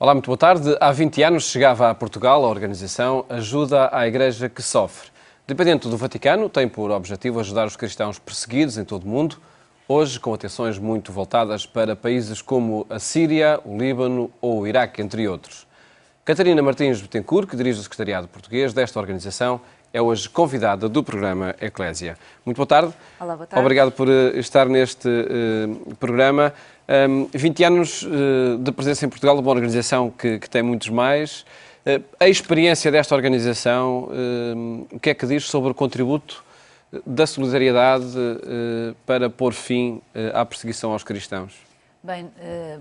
Olá, muito boa tarde. Há 20 anos chegava a Portugal a organização Ajuda à Igreja que Sofre. Dependente do Vaticano, tem por objetivo ajudar os cristãos perseguidos em todo o mundo, hoje com atenções muito voltadas para países como a Síria, o Líbano ou o Iraque, entre outros. Catarina Martins Betancourt, que dirige o secretariado português desta organização, é hoje convidada do programa Eclésia. Muito boa tarde. Olá, boa tarde. Obrigado por estar neste programa. 20 anos de presença em Portugal, de uma organização que tem muitos mais. A experiência desta organização, o que é que diz sobre o contributo da solidariedade para pôr fim à perseguição aos cristãos? Bem,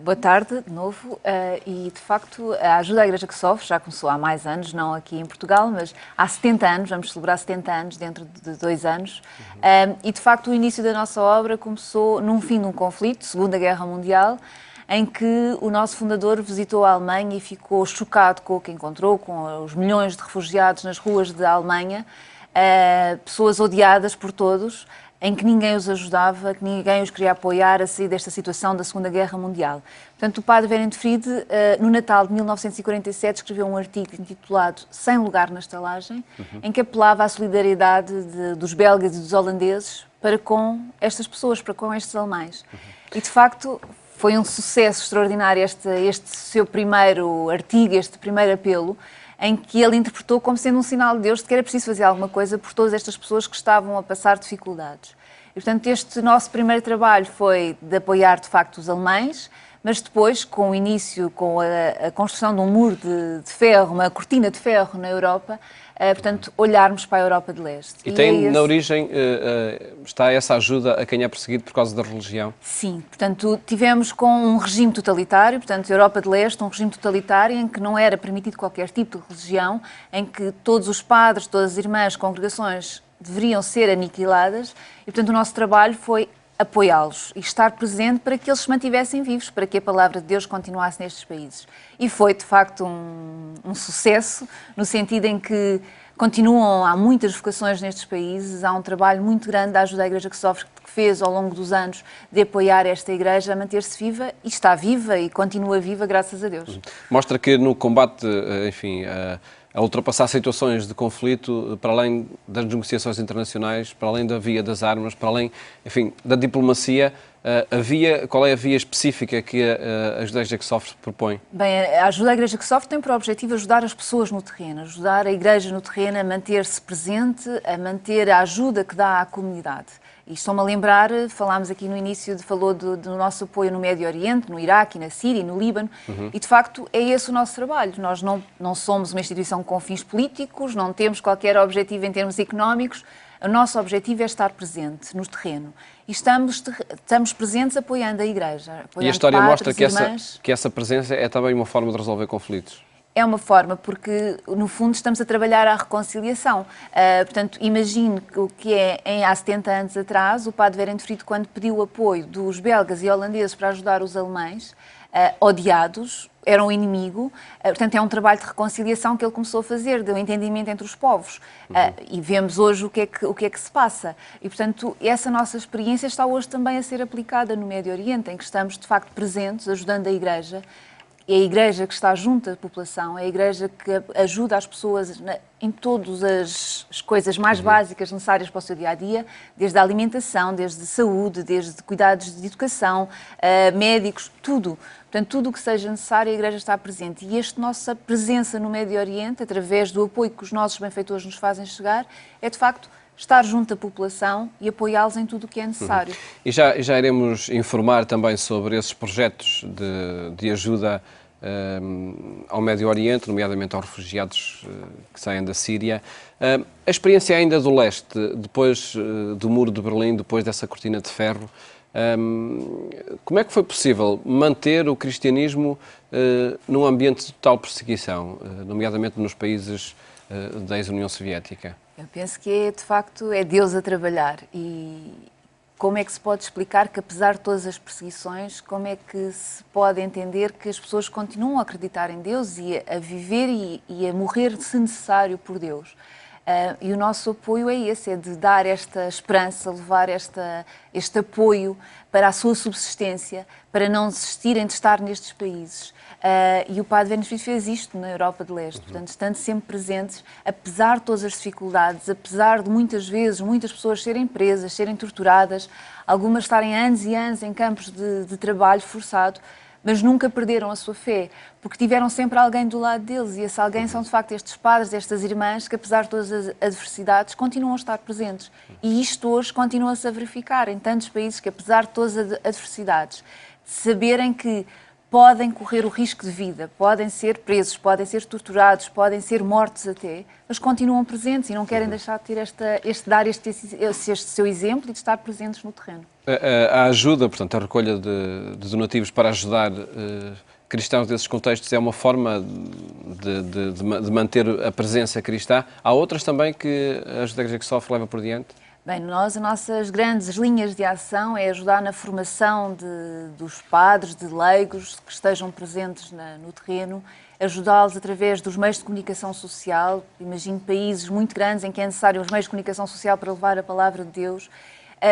boa tarde de novo, e de facto a Ajuda à Igreja que Sofre já começou há mais anos, não aqui em Portugal, mas há 70 anos, vamos celebrar 70 anos dentro de 2 anos, e de facto o início da nossa obra começou num fim de um conflito, Segunda Guerra Mundial, em que o nosso fundador visitou a Alemanha e ficou chocado com o que encontrou, com os milhões de refugiados nas ruas da Alemanha, pessoas odiadas por todos, em que ninguém os ajudava, que ninguém os queria apoiar a sair desta situação da Segunda Guerra Mundial. Portanto, o padre Berend Fried, no Natal de 1947, escreveu um artigo intitulado Sem Lugar na Estalagem, em que apelava à solidariedade dos belgas e dos holandeses para com estas pessoas, para com estes alemães. E, de facto, foi um sucesso extraordinário este seu primeiro artigo, este primeiro apelo, em que ele interpretou como sendo um sinal de Deus de que era preciso fazer alguma coisa por todas estas pessoas que estavam a passar dificuldades. E, portanto, este nosso primeiro trabalho foi de apoiar, de facto, os alemães, mas depois, com o início, com a construção de um muro de ferro, uma cortina de ferro na Europa, portanto, olharmos para a Europa de Leste. E tem, na origem, está essa ajuda a quem é perseguido por causa da religião? Sim, portanto, tivemos com um regime totalitário, portanto, Europa de Leste, um regime totalitário em que não era permitido qualquer tipo de religião, em que todos os padres, todas as irmãs, congregações deveriam ser aniquiladas e, portanto, o nosso trabalho foi apoiá-los e estar presente para que eles se mantivessem vivos, para que a palavra de Deus continuasse nestes países. E foi, de facto, um sucesso, no sentido em que há muitas vocações nestes países, há um trabalho muito grande da Ajuda à Igreja que Sofre, que fez ao longo dos anos de apoiar esta Igreja a manter-se viva, e está viva e continua viva, graças a Deus. Mostra que no combate, enfim, a ultrapassar situações de conflito, para além das negociações internacionais, para além da via das armas, para além, enfim, da diplomacia, qual é a via específica que a Ajuda à Igreja que Sofre propõe? Bem, a Ajuda à Igreja que Sofre tem por objetivo ajudar as pessoas no terreno, ajudar a Igreja no terreno a manter-se presente, a manter a ajuda que dá à comunidade. E estou-me a lembrar, falámos aqui no início, falou do nosso apoio no Médio Oriente, no Iraque, na Síria e no Líbano, e de facto é esse o nosso trabalho. Nós não somos uma instituição com fins políticos, não temos qualquer objetivo em termos económicos, o nosso objetivo é estar presente no terreno. E estamos presentes apoiando a Igreja, apoiando e a história padres, mostra irmãs. que essa presença é também uma forma de resolver conflitos. É uma forma, porque, no fundo, estamos a trabalhar à reconciliação. Portanto, imagine o que há 70 anos atrás, o padre Berend Fried, quando pediu o apoio dos belgas e holandeses para ajudar os alemães, odiados, eram um inimigo. Portanto, é um trabalho de reconciliação que ele começou a fazer, de um entendimento entre os povos. E vemos hoje o que é que se passa. E, portanto, essa nossa experiência está hoje também a ser aplicada no Médio Oriente, em que estamos, de facto, presentes, ajudando a Igreja. É a Igreja que está junto à população, é a Igreja que ajuda as pessoas em todas as coisas mais básicas necessárias para o seu dia-a-dia, desde a alimentação, desde a saúde, desde cuidados de educação, médicos, tudo. Portanto, tudo o que seja necessário, a Igreja está presente. E esta nossa presença no Médio Oriente, através do apoio que os nossos benfeitores nos fazem chegar, é de facto estar junto à população e apoiá-los em tudo o que é necessário. E já iremos informar também sobre esses projetos de ajuda ao Médio Oriente, nomeadamente aos refugiados que saem da Síria. A experiência ainda do leste, depois do Muro de Berlim, depois dessa cortina de ferro, como é que foi possível manter o cristianismo num ambiente de total perseguição, nomeadamente nos países da ex-União Soviética? Eu penso que de facto é Deus a trabalhar. E como é que se pode explicar que, apesar de todas as perseguições, como é que se pode entender que as pessoas continuam a acreditar em Deus e a viver e a morrer, se necessário, por Deus? E o nosso apoio é esse, é de dar esta esperança, levar este apoio para a sua subsistência, para não desistirem de estar nestes países. E o Padre Benefício fez isto na Europa de Leste, portanto, estando sempre presentes, apesar de todas as dificuldades, apesar de muitas vezes muitas pessoas serem presas, serem torturadas, algumas estarem anos e anos em campos de trabalho forçado, mas nunca perderam a sua fé, porque tiveram sempre alguém do lado deles, e esse alguém são de facto estes padres, estas irmãs, que apesar de todas as adversidades, continuam a estar presentes. E isto hoje continua-se a verificar em tantos países que, apesar de todas as adversidades, de saberem que podem correr o risco de vida, podem ser presos, podem ser torturados, podem ser mortos até, mas continuam presentes e não querem deixar de ter dar este seu exemplo e de estar presentes no terreno. A ajuda, portanto, a recolha de donativos para ajudar cristãos desses contextos é uma forma de manter a presença cristã. Há outras também que a Ajuda à Igreja que Sofre leva por diante? Bem, as nossas grandes linhas de ação é ajudar na formação dos padres, de leigos que estejam presentes no terreno, ajudá-los através dos meios de comunicação social. Imagino países muito grandes em que é necessário os meios de comunicação social para levar a palavra de Deus,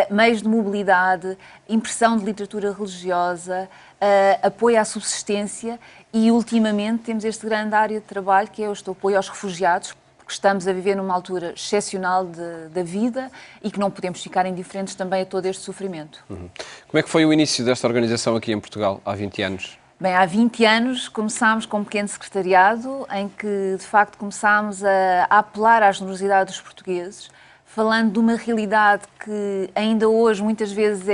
meios de mobilidade, impressão de literatura religiosa, apoio à subsistência e, ultimamente, temos este grande área de trabalho que é o apoio aos refugiados, porque estamos a viver numa altura excepcional da vida e que não podemos ficar indiferentes também a todo este sofrimento. Como é que foi o início desta organização aqui em Portugal, há 20 anos? Bem, há 20 anos começámos com um pequeno secretariado em que, de facto, começámos a apelar à generosidade dos portugueses, falando de uma realidade que ainda hoje muitas vezes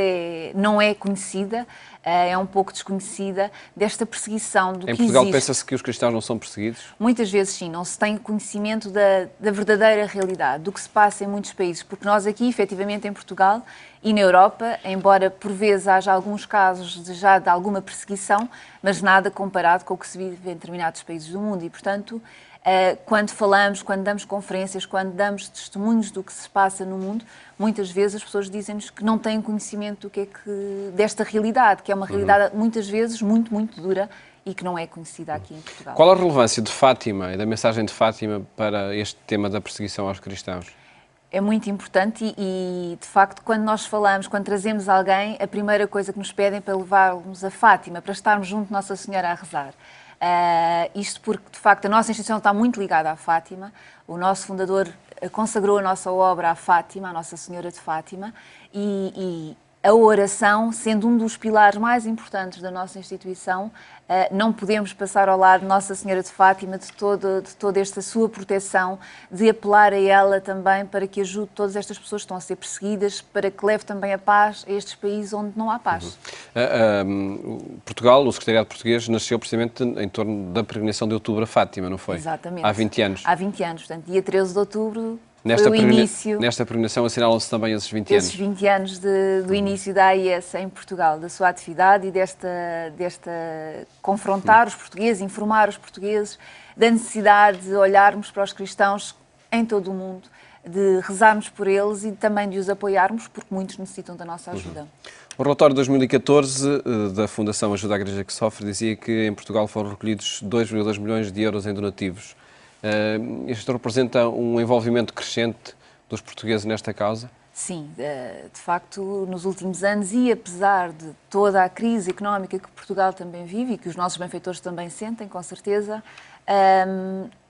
não é conhecida, é um pouco desconhecida, desta perseguição do que existe. Em Portugal pensa-se que os cristãos não são perseguidos? Muitas vezes sim, não se tem conhecimento da verdadeira realidade, do que se passa em muitos países, porque nós aqui, efetivamente, em Portugal e na Europa, embora por vezes haja alguns casos de alguma perseguição, mas nada comparado com o que se vive em determinados países do mundo e, portanto, quando falamos, quando damos conferências, quando damos testemunhos do que se passa no mundo, muitas vezes as pessoas dizem-nos que não têm conhecimento desta realidade, que é uma realidade muitas vezes muito, muito dura e que não é conhecida aqui em Portugal. Qual a relevância de Fátima e da mensagem de Fátima para este tema da perseguição aos cristãos? É muito importante e, de facto, quando nós falamos, quando trazemos alguém, a primeira coisa que nos pedem é para levarmos a Fátima, para estarmos junto de Nossa Senhora a rezar. Isto porque, de facto, a nossa instituição está muito ligada à Fátima. O nosso fundador consagrou a nossa obra à Fátima, à Nossa Senhora de Fátima, e a oração, sendo um dos pilares mais importantes da nossa instituição, não podemos passar ao lado de Nossa Senhora de Fátima, de toda esta sua proteção, de apelar a ela também para que ajude todas estas pessoas que estão a ser perseguidas, para que leve também a paz a estes países onde não há paz. Portugal, o Secretariado Português, nasceu precisamente em torno da peregrinação de Outubro a Fátima, não foi? Exatamente. Há 20 anos. Há 20 anos, portanto, dia 13 de outubro... Nesta peregrinação assinalam-se também esses 20 anos. Esses 20 anos do início da AIS em Portugal, da sua atividade e desta confrontar os portugueses, informar os portugueses da necessidade de olharmos para os cristãos em todo o mundo, de rezarmos por eles e também de os apoiarmos, porque muitos necessitam da nossa ajuda. O relatório de 2014 da Fundação Ajuda à Igreja que Sofre dizia que em Portugal foram recolhidos 2,2 milhões de euros em donativos. Isto representa um envolvimento crescente dos portugueses nesta causa? Sim, de facto, nos últimos anos e apesar de toda a crise económica que Portugal também vive e que os nossos benfeitores também sentem, com certeza,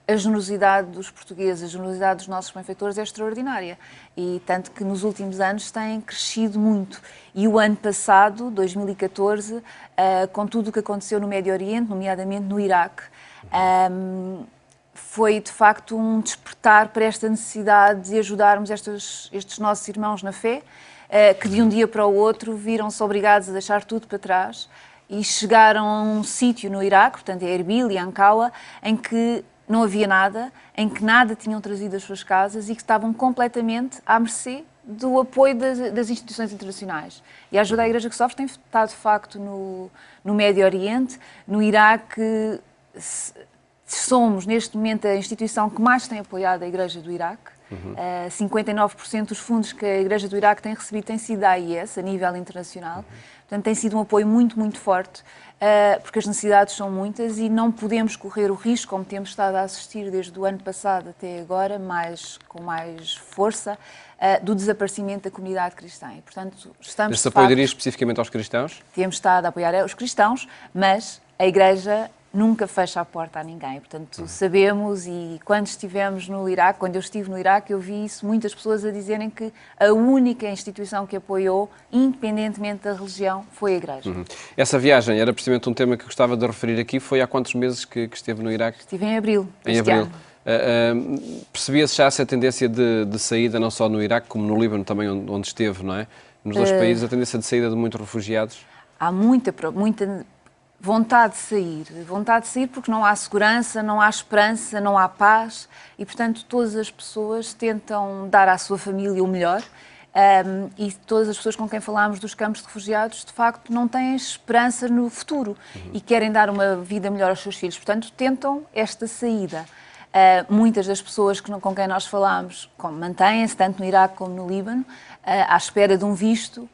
a generosidade dos portugueses, a generosidade dos nossos benfeitores é extraordinária e tanto que nos últimos anos tem crescido muito. E o ano passado, 2014, com tudo o que aconteceu no Médio Oriente, nomeadamente no Iraque, foi, de facto, um despertar para esta necessidade de ajudarmos estes nossos irmãos na fé, que de um dia para o outro viram-se obrigados a deixar tudo para trás e chegaram a um sítio no Iraque, portanto, é Erbil e Ankawa, em que não havia nada, em que nada tinham trazido às suas casas e que estavam completamente à mercê do apoio das instituições internacionais. E a Ajuda à Igreja que Sofre tem estado, de facto, no Médio Oriente, no Iraque. Somos, neste momento, a instituição que mais tem apoiado a Igreja do Iraque 59% dos fundos que a Igreja do Iraque tem recebido tem sido da AIS, a nível internacional. Portanto, tem sido um apoio muito, muito forte, porque as necessidades são muitas e não podemos correr o risco, como temos estado a assistir desde o ano passado até agora, com mais força, do desaparecimento da comunidade cristã. E, portanto, estamos... Este apoio dirige especificamente aos cristãos? Temos estado a apoiar os cristãos, mas a Igreja nunca fecha a porta a ninguém. Portanto, sabemos, e quando estivemos no Iraque, quando eu estive no Iraque, eu vi isso, muitas pessoas a dizerem que a única instituição que apoiou, independentemente da religião, foi a Igreja. Essa viagem era precisamente um tema que gostava de referir aqui. Foi há quantos meses que esteve no Iraque? Estive em abril Em abril. Percebia-se já essa tendência de saída, não só no Iraque, como no Líbano também, onde esteve, não é? Nos dois países, a tendência de saída de muitos refugiados? Há muita vontade de sair porque não há segurança, não há esperança, não há paz e, portanto, todas as pessoas tentam dar à sua família o melhor e todas as pessoas com quem falámos dos campos de refugiados, de facto, não têm esperança no futuro e querem dar uma vida melhor aos seus filhos, portanto, tentam esta saída. Muitas das pessoas com quem nós falámos mantêm-se, tanto no Iraque como no Líbano, à espera de um visto,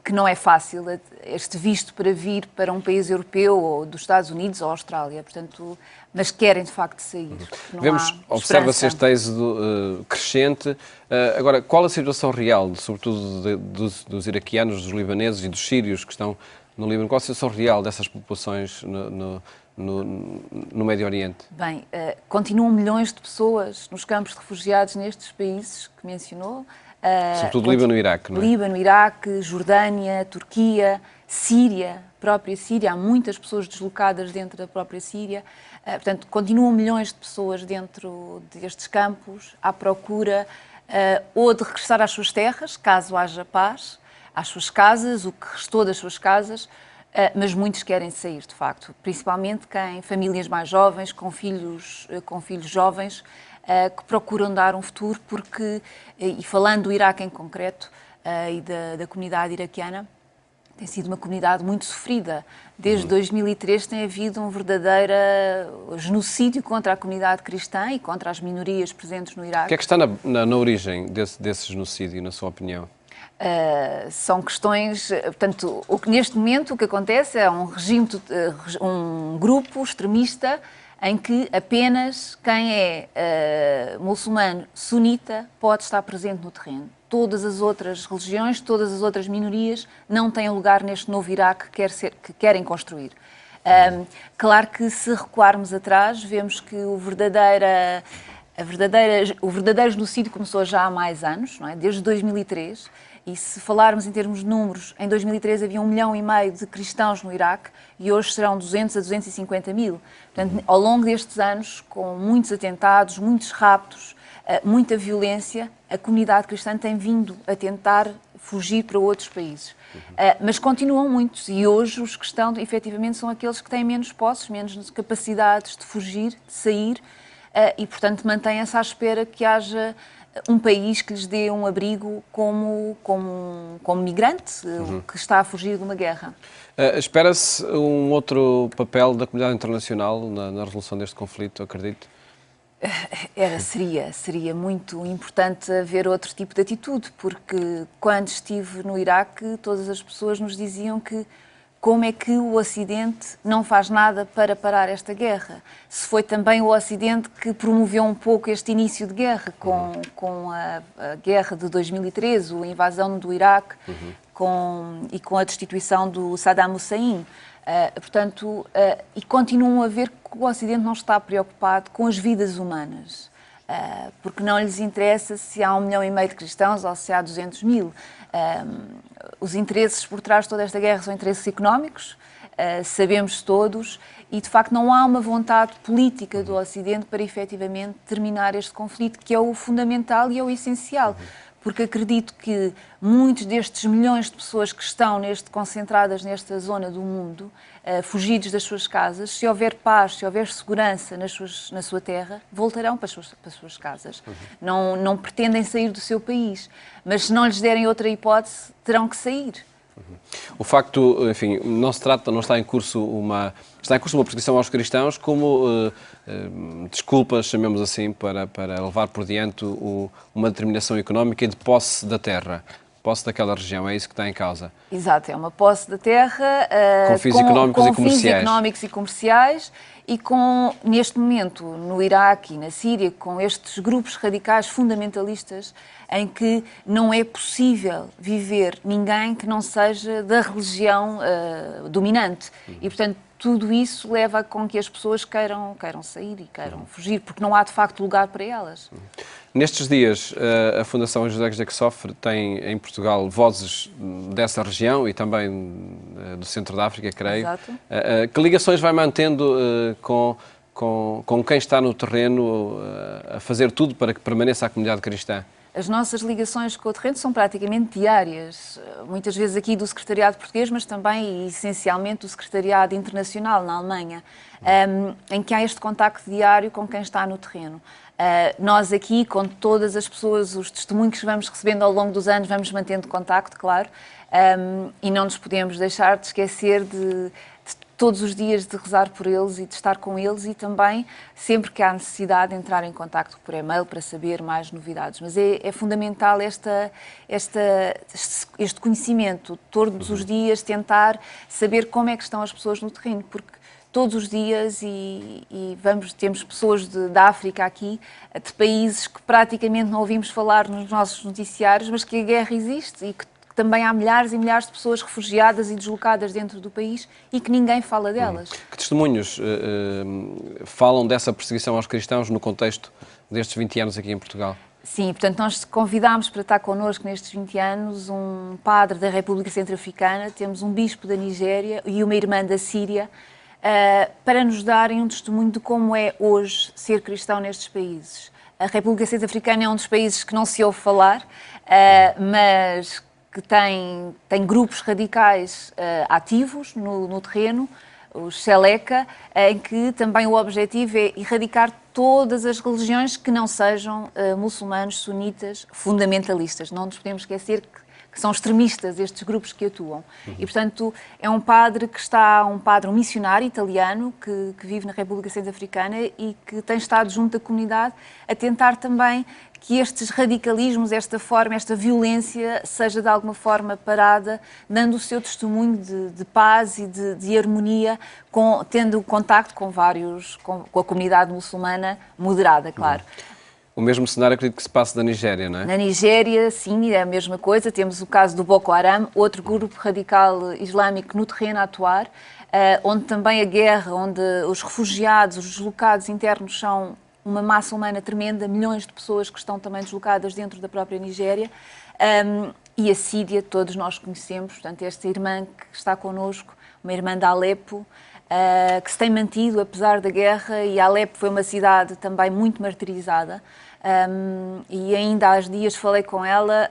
que não é fácil, este visto para vir para um país europeu ou dos Estados Unidos ou Austrália, portanto, mas querem de facto sair. Observa-se este êxodo crescente. Agora, qual a situação real, sobretudo dos iraquianos, dos libaneses e dos sírios que estão no Líbano? Qual a situação real dessas populações no Médio Oriente? Bem, continuam milhões de pessoas nos campos de refugiados nestes países que mencionou. Sobretudo Líbano e Iraque, não é? Líbano, Iraque, Jordânia, Turquia, Síria, própria Síria. Há muitas pessoas deslocadas dentro da própria Síria. Portanto, continuam milhões de pessoas dentro destes campos à procura ou de regressar às suas terras, caso haja paz, às suas casas, o que restou das suas casas, mas muitos querem sair, de facto. Principalmente famílias mais jovens, com filhos jovens, que procuram dar um futuro, porque, e falando do Iraque em concreto e da comunidade iraquiana, tem sido uma comunidade muito sofrida. Desde 2003 tem havido um verdadeiro genocídio contra a comunidade cristã e contra as minorias presentes no Iraque. O que é que está na origem desse genocídio, na sua opinião? São questões, portanto, neste momento o que acontece é um grupo extremista em que apenas quem é muçulmano sunita pode estar presente no terreno. Todas as outras religiões, todas as outras minorias não têm lugar neste novo Iraque que querem construir. Claro que se recuarmos atrás, vemos que o verdadeiro genocídio começou já há mais anos, não é? Desde 2003. E se falarmos em termos de números, em 2003 havia 1,5 milhão de cristãos no Iraque e hoje serão 200 a 250 mil. Portanto, ao longo destes anos, com muitos atentados, muitos raptos, muita violência, a comunidade cristã tem vindo a tentar fugir para outros países. Mas continuam muitos e hoje os que estão, efetivamente, são aqueles que têm menos posses, menos capacidades de fugir, de sair e, portanto, mantêm-se à espera que haja um país que lhes dê um abrigo como migrante que está a fugir de uma guerra. Espera-se um outro papel da comunidade internacional na resolução deste conflito, acredito? Seria muito importante haver outro tipo de atitude, porque quando estive no Iraque, todas as pessoas nos diziam que como é que o Ocidente não faz nada para parar esta guerra? Se foi também o Ocidente que promoveu um pouco este início de guerra, com a guerra de 2013, a invasão do Iraque, e com a destituição do Saddam Hussein. E continuam a ver que o Ocidente não está preocupado com as vidas humanas, porque não lhes interessa se há 1,5 milhão de cristãos ou se há 200 mil. Os interesses por trás de toda esta guerra são interesses económicos, sabemos todos, e de facto não há uma vontade política do Ocidente para efetivamente terminar este conflito, que é o fundamental e é o essencial. Porque acredito que muitos destes milhões de pessoas que estão concentradas nesta zona do mundo, fugidos das suas casas, se houver paz, se houver segurança na sua terra, voltarão para as suas casas. Não pretendem sair do seu país, mas se não lhes derem outra hipótese, terão que sair. O facto, enfim, não está em curso uma perseguição aos cristãos como desculpas, chamemos assim, para levar por diante uma determinação económica e de posse da terra, posse daquela região, é isso que está em causa. Exato, é uma posse da terra Com fins económicos e fins comerciais. económicos e comerciais e com, neste momento, no Iraque e na Síria, com estes grupos radicais fundamentalistas em que não é possível viver ninguém que não seja da religião dominante. E, portanto, tudo isso leva a com que as pessoas queiram sair e queiram fugir, porque não há, de facto, lugar para elas. Nestes dias, a Fundação Ajuda à Igreja que Sofre tem em Portugal vozes dessa região e também do centro da África, creio. Exato. Que ligações vai mantendo com quem está no terreno a fazer tudo para que permaneça a comunidade cristã? As nossas ligações com o terreno são praticamente diárias, muitas vezes aqui do Secretariado Português, mas também e essencialmente do Secretariado Internacional na Alemanha, em que há este contacto diário com quem está no terreno. Nós aqui, com todas as pessoas, os testemunhos que vamos recebendo ao longo dos anos, vamos mantendo contacto, claro, e não nos podemos deixar de esquecer de todos os dias de rezar por eles e de estar com eles e também, sempre que há necessidade, de entrar em contacto por e-mail para saber mais novidades. Mas é fundamental este conhecimento, todos os dias tentar saber como é que estão as pessoas no terreno, porque todos os dias temos pessoas da África aqui, de países que praticamente não ouvimos falar nos nossos noticiários, mas que a guerra existe e que também há milhares e milhares de pessoas refugiadas e deslocadas dentro do país e que ninguém fala delas. Que testemunhos falam dessa perseguição aos cristãos no contexto destes 20 anos aqui em Portugal? Sim, portanto, nós convidámos para estar connosco nestes 20 anos um padre da República Centro-Africana, temos um bispo da Nigéria e uma irmã da Síria, para nos darem um testemunho de como é hoje ser cristão nestes países. A República Centro-Africana é um dos países que não se ouve falar, mas que tem grupos radicais ativos no terreno, os Seleka, em que também o objetivo é erradicar todas as religiões que não sejam muçulmanos, sunitas, fundamentalistas. Não nos podemos esquecer que são extremistas estes grupos que atuam. E, portanto, é um padre um missionário italiano que vive na República Centro-Africana e que tem estado junto da comunidade a tentar também que estes radicalismos, esta violência, seja de alguma forma parada, dando o seu testemunho de paz e de harmonia, tendo contacto com a comunidade muçulmana moderada, claro. O mesmo cenário, acredito que se passa na Nigéria, não é? Na Nigéria, sim, é a mesma coisa. Temos o caso do Boko Haram, outro grupo radical islâmico no terreno a atuar, onde também a guerra, onde os refugiados, os deslocados internos são uma massa humana tremenda, milhões de pessoas que estão também deslocadas dentro da própria Nigéria, e a Síria, todos nós conhecemos, portanto, esta irmã que está connosco, uma irmã de Alepo, que se tem mantido apesar da guerra, e Alepo foi uma cidade também muito martirizada, e ainda há dias falei com ela,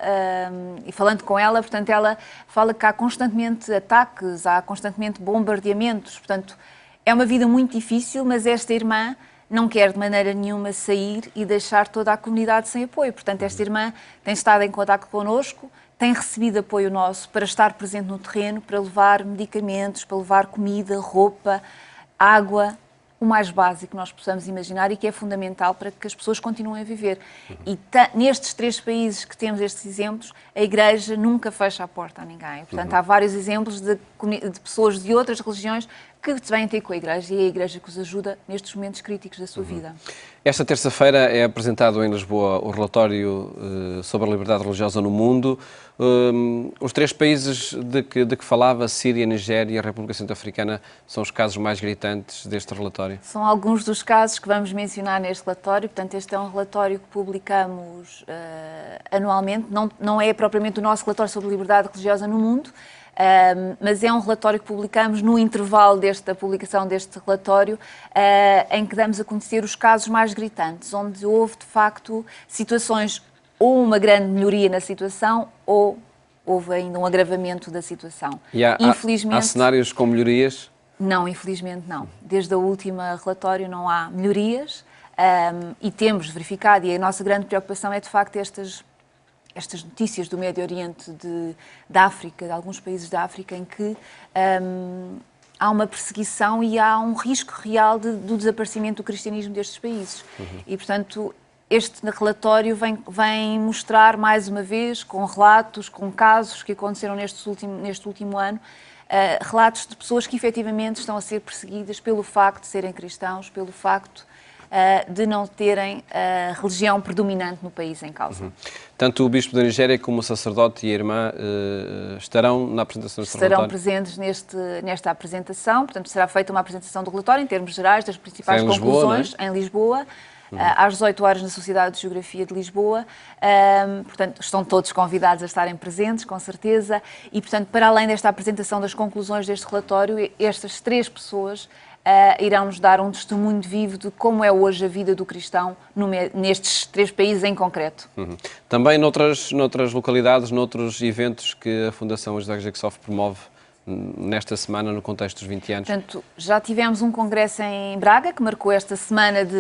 e falando com ela, portanto, ela fala que há constantemente ataques, há constantemente bombardeamentos, portanto, é uma vida muito difícil, mas esta irmã não quer de maneira nenhuma sair e deixar toda a comunidade sem apoio. Portanto, esta irmã tem estado em contacto connosco, tem recebido apoio nosso para estar presente no terreno, para levar medicamentos, para levar comida, roupa, água, o mais básico que nós possamos imaginar e que é fundamental para que as pessoas continuem a viver. E nestes 3 países que temos estes exemplos, a Igreja nunca fecha a porta a ninguém. Portanto, há vários exemplos de pessoas de outras religiões que vêm ter com a Igreja e é a Igreja que os ajuda nestes momentos críticos da sua vida. Esta terça-feira é apresentado em Lisboa o relatório sobre a liberdade religiosa no mundo. Os 3 países de que falava, Síria, Nigéria e a República Centro-Africana, são os casos mais gritantes deste relatório? São alguns dos casos que vamos mencionar neste relatório. Portanto, este é um relatório que publicamos anualmente. Não é propriamente o nosso relatório sobre a liberdade religiosa no mundo, mas é um relatório que publicamos no intervalo da publicação deste relatório, em que damos a conhecer os casos mais gritantes, onde houve, de facto, situações ou uma grande melhoria na situação ou houve ainda um agravamento da situação. E há cenários com melhorias? Não, infelizmente não. Desde o último relatório não há melhorias e temos verificado, e a nossa grande preocupação é, de facto, estas notícias do Médio Oriente, da África, de alguns países da África, em que há uma perseguição e há um risco real do desaparecimento do cristianismo destes países. E, portanto, este relatório vem mostrar, mais uma vez, com relatos, com casos que aconteceram neste último ano, relatos de pessoas que efetivamente estão a ser perseguidas pelo facto de serem cristãos, pelo facto de não terem a religião predominante no país em causa. Tanto o Bispo da Nigéria como o sacerdote e a irmã estarão na apresentação deste relatório? Estarão presentes nesta apresentação, portanto será feita uma apresentação do relatório em termos gerais, das principais conclusões, em Lisboa, às 18 horas na Sociedade de Geografia de Lisboa. Portanto, estão todos convidados a estarem presentes, com certeza, e, portanto, para além desta apresentação das conclusões deste relatório, estas 3 pessoas irão-nos dar um testemunho vivo de como é hoje a vida do cristão nestes 3 países em concreto. Também noutras localidades, noutros eventos que a Fundação Ajuda à Igreja que Sofre promove nesta semana, no contexto dos 20 anos? Portanto, já tivemos um congresso em Braga, que marcou esta semana de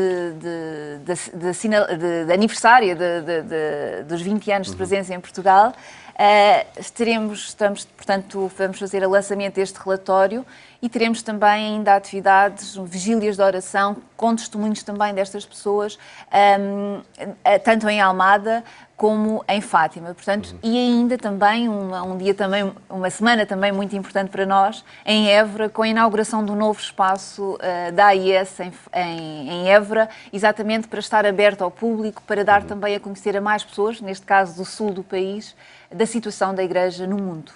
aniversário dos 20 anos de presença em Portugal. Portanto, vamos fazer o lançamento deste relatório e teremos também ainda atividades, vigílias de oração, com testemunhos também destas pessoas, tanto em Almada como em Fátima. Portanto, e ainda também uma semana também muito importante para nós, em Évora, com a inauguração do novo espaço da AIS em Évora, exatamente para estar aberto ao público, para dar também a conhecer a mais pessoas, neste caso do sul do país, da situação da Igreja no mundo.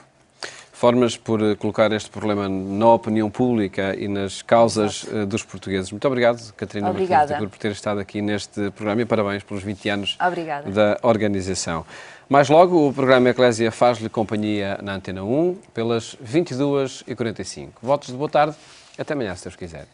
Formas por colocar este problema na opinião pública e nas causas dos portugueses. Muito obrigado, Catarina Martins, por ter estado aqui neste programa e parabéns pelos 20 anos da organização. Mais logo, o programa Eclésia faz-lhe companhia na Antena 1, pelas 22h45. Votos de boa tarde, até amanhã, se Deus quiser.